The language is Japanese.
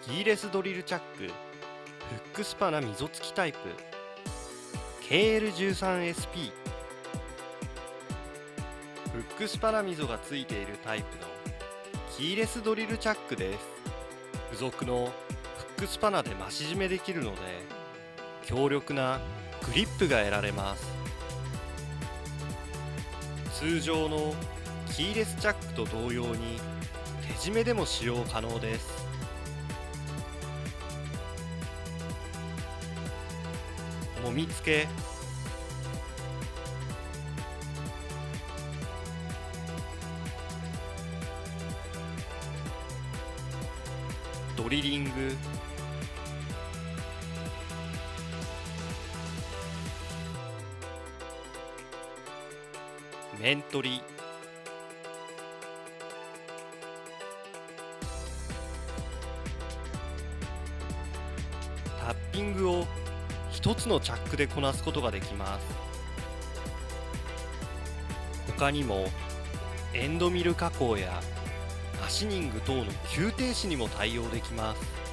キーレスドリルチャック、フックスパナ溝付きタイプ KL13SP。 フックスパナ溝が付いているタイプのキーレスドリルチャックです。付属のフックスパナで増し締めできるので強力なグリップが得られます。通常のキーレスチャックと同様に手締めでも使用可能です。もみつけ、ドリリング、面取り、タッピングを一つのチャックでこなすことができます。他にもエンドミル加工やマシニング等の急停止にも対応できます。